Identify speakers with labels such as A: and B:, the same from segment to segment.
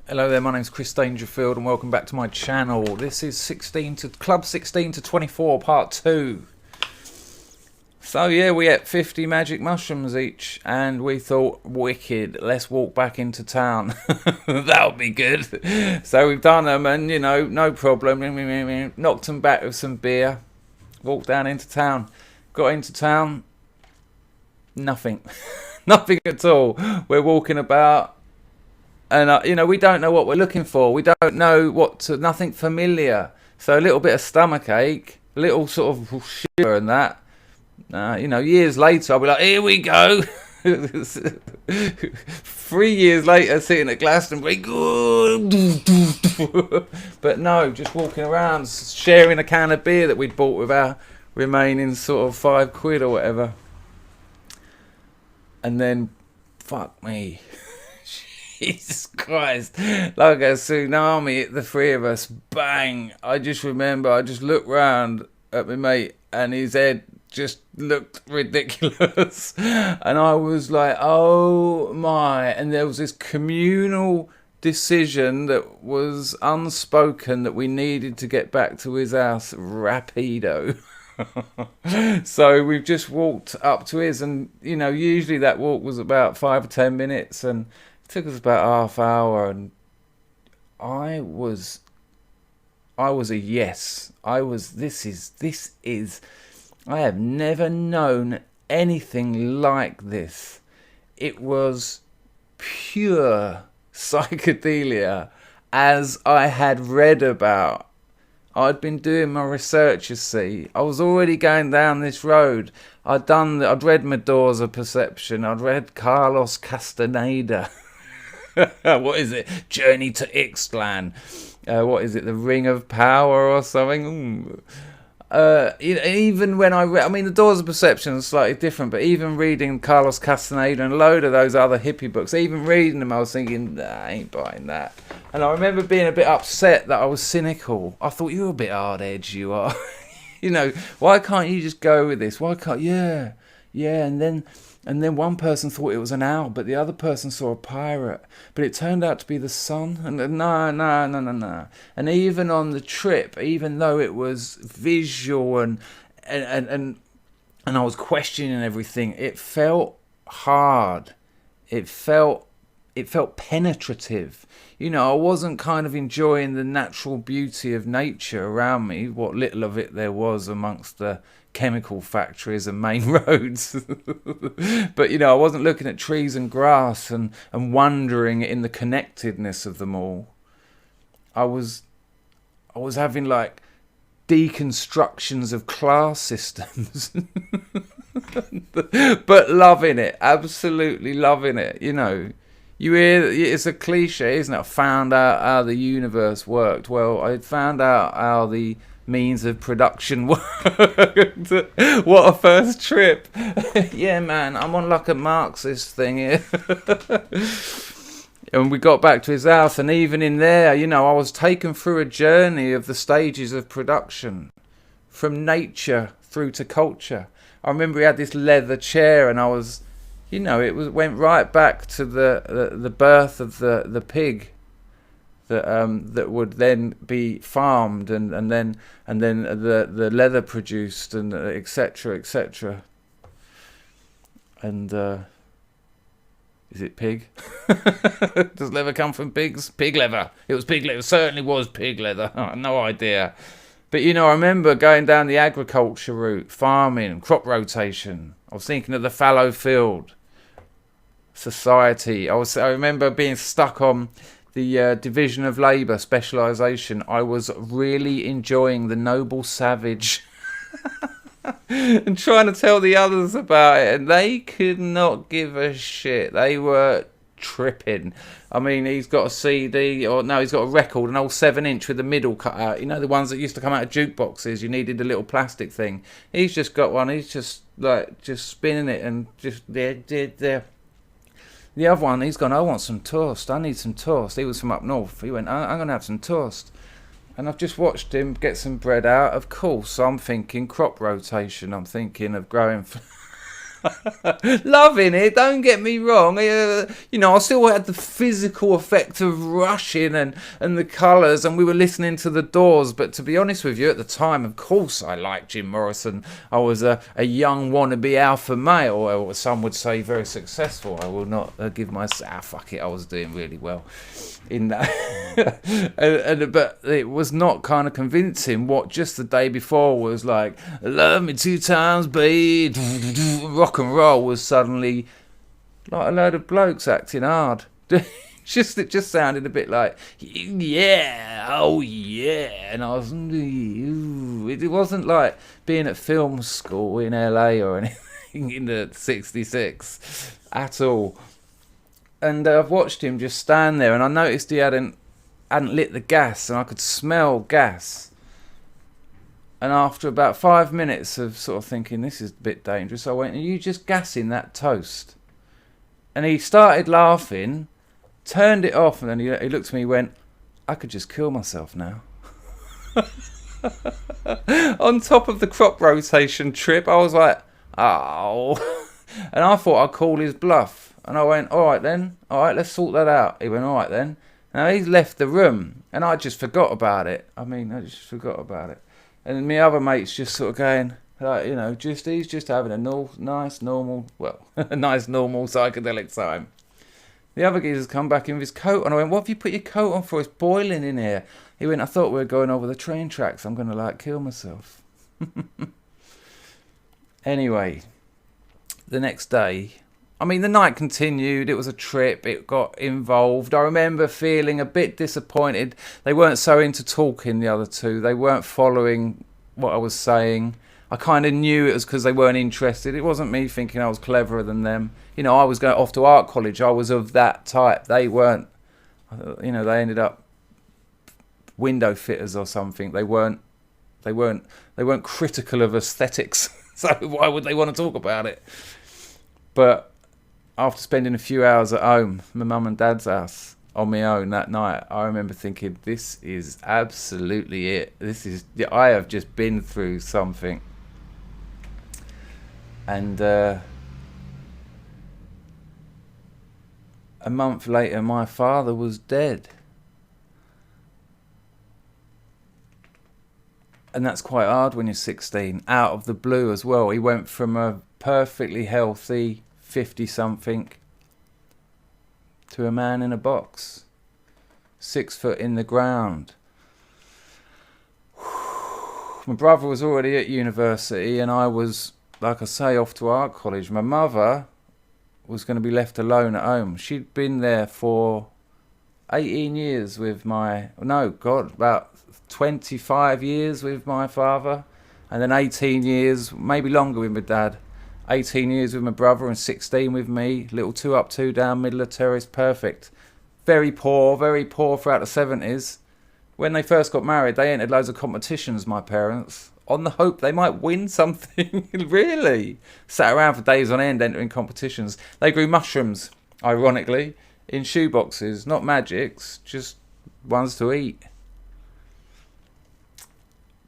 A: Hello there, my name's Chris Dangerfield and welcome back to my channel. This is Club 16 to 24 part 2. So yeah, we ate 50 magic mushrooms each and we thought, wicked, let's walk back into town. That'll be good. So we've done them and no problem. Knocked them back with some beer. Walked down into town. Got into town. Nothing. Nothing at all. We're walking about. And we don't know what we're looking for. We don't know nothing familiar. So a little bit of stomach ache, a little sort of shiver and that. Years later, I'll be like, here we go. 3 years later, sitting at Glastonbury, but no, just walking around, sharing a can of beer that we'd bought with our remaining sort of £5 or whatever. And then, fuck me. Jesus Christ, like a tsunami hit the three of us, bang. I just remember, I just looked round at my mate and his head just looked ridiculous. And I was like, oh my. And there was this communal decision that was unspoken that we needed to get back to his house rapido. So we've just walked up to his, and usually that walk was about 5 or 10 minutes, and it took us about half hour, and I was a yes. This is I have never known anything like this. It was pure psychedelia as I had read about. I'd been doing my research, you see. I was already going down this road. I'd read Medoza Perception. I'd read Carlos Castaneda. What is it? Journey to Ixtlan. What is it? The Ring of Power or something? Even when I read, the Doors of Perception is slightly different, but even reading Carlos Castaneda and a load of those other hippie books, even reading them, I was thinking, nah, I ain't buying that. And I remember being a bit upset that I was cynical. I thought, you're a bit hard edge, you are. Why can't you just go with this? Why can't, yeah. And then one person thought it was an owl, but the other person saw a pirate. But it turned out to be the sun. And no. And even on the trip, even though it was visual and I was questioning everything, it felt hard. It felt penetrative. I wasn't kind of enjoying the natural beauty of nature around me, what little of it there was amongst the chemical factories and main roads. But I wasn't looking at trees and grass and wondering in the connectedness of them all. I was having like deconstructions of class systems. But loving it, absolutely loving it. You hear, it's a cliche, isn't it? I found out how the universe worked. Well, I found out how the means of production worked. What a first trip. Yeah, man, I'm on like a Marxist thing here. And we got back to his house, and even in there, I was taken through a journey of the stages of production, from nature through to culture. I remember he had this leather chair, and I was, went right back to the birth of the pig that would then be farmed and then the leather produced, and etc. And is it pig? Does leather come from pigs? Pig leather. It was pig leather. It certainly was pig leather. I had no idea. But I remember going down the agriculture route, farming, crop rotation. I was thinking of the fallow field society. I remember being stuck on the division of labour specialisation. I was really enjoying the noble savage and trying to tell the others about it, and they could not give a shit. They were tripping. He's got a CD, or no, he's got a record, an old 7-inch with the middle cut out. The ones that used to come out of jukeboxes. You needed a little plastic thing. He's just got one. He's just spinning it and just there. The other one, he's gone, I want some toast. I need some toast. He was from up north. He went, I'm going to have some toast. And I've just watched him get some bread out. Of course, I'm thinking crop rotation. I'm thinking of growing Loving it, don't get me wrong. You know, I still had the physical effect of rushing and the colours, and we were listening to the Doors. But to be honest with you, at the time, of course, I liked Jim Morrison. I was a young wannabe alpha male, or some would say very successful. I will not give myself, fuck it, I was doing really well in that. But it was not kind of convincing what just the day before was like, love me 2 times, babe. Rock and roll was suddenly like a load of blokes acting hard. It just sounded a bit like, yeah, oh yeah. And I was, it wasn't like being at film school in LA or anything in the 66 at all. And I've watched him just stand there, and I noticed he hadn't lit the gas, and I could smell gas. And after about 5 minutes of sort of thinking, this is a bit dangerous, I went, are you just gassing that toast? And he started laughing, turned it off, and then he looked at me and went, I could just kill myself now. On top of the crop rotation trip, I was like, oh. And I thought I'd call his bluff. And I went, all right then, all right, let's sort that out. He went, all right then. Now he's left the room, and I just forgot about it. I just forgot about it. And my other mate's just sort of going, like, you know, he's just having a nice normal psychedelic time. The other geezer's come back in with his coat, and I went, what have you put your coat on for? It's boiling in here. He went, I thought we were going over the train tracks. I'm going to, like, kill myself. Anyway, the next day, I mean, the night continued. It was a trip. It got involved. I remember feeling a bit disappointed. They weren't so into talking, the other two. They weren't following what I was saying. I kind of knew it was because they weren't interested. It wasn't me thinking I was cleverer than them. You know, I was going off to art college. I was of that type. They weren't. You know, they ended up window fitters or something. They weren't critical of aesthetics. So why would they want to talk about it? But after spending a few hours at home, my mum and dad's house, on my own that night, I remember thinking, this is absolutely it. I have just been through something. And a month later, my father was dead. And that's quite hard when you're 16, out of the blue as well. He went from a perfectly healthy 50-something to a man in a box, 6 foot in the ground. My brother was already at university, and I was, like I say, off to art college. My mother was going to be left alone at home. She'd been there for 18 years with about 25 years with my father, and then 18 years, maybe longer, with my dad. 18 years with my brother and 16 with me. Little 2 up, 2 down, middle of terrace, perfect. Very poor throughout the 70s. When they first got married, they entered loads of competitions, my parents, on the hope they might win something. Really? Sat around for days on end entering competitions. They grew mushrooms, ironically, in shoeboxes, not magics, just ones to eat.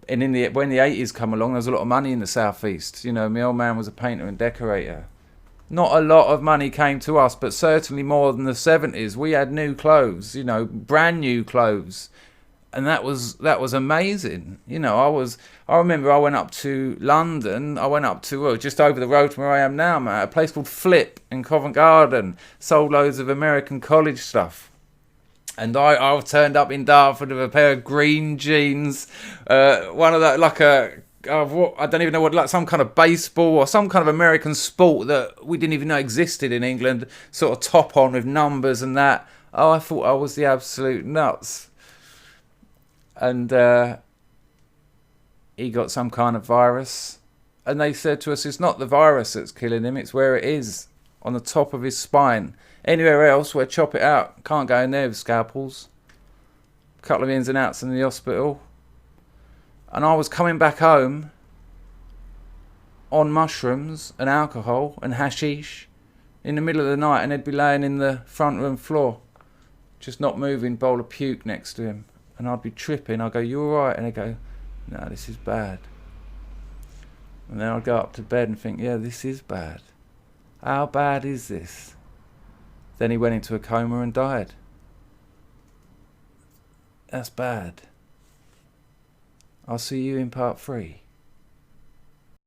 A: And when the 80s come along, there was a lot of money in the southeast. You know, my old man was a painter and decorator. Not a lot of money came to us, but certainly more than the 70s. We had new clothes, you know, brand new clothes. And that was amazing. You know, I remember I went up to London. I went up to just over the road from where I am now, man, a place called Flip in Covent Garden. Sold loads of American college stuff. And I turned up in Dartford with a pair of green jeans, one of that, like I don't even know what, like some kind of baseball or some kind of American sport that we didn't even know existed in England, sort of top on with numbers and that. Oh, I thought I was the absolute nuts. And he got some kind of virus. And they said to us, it's not the virus that's killing him, it's where it is, on the top of his spine. Anywhere else, we'll chop it out. Can't go in there with scalpels. A couple of ins and outs in the hospital. And I was coming back home on mushrooms and alcohol and hashish in the middle of the night, and he'd be laying in the front room floor, just not moving, bowl of puke next to him. And I'd be tripping. I'd go, you all right? And he'd go, no, this is bad. And then I'd go up to bed and think, yeah, this is bad. How bad is this? Then he went into a coma and died. That's bad. I'll see you in part 3.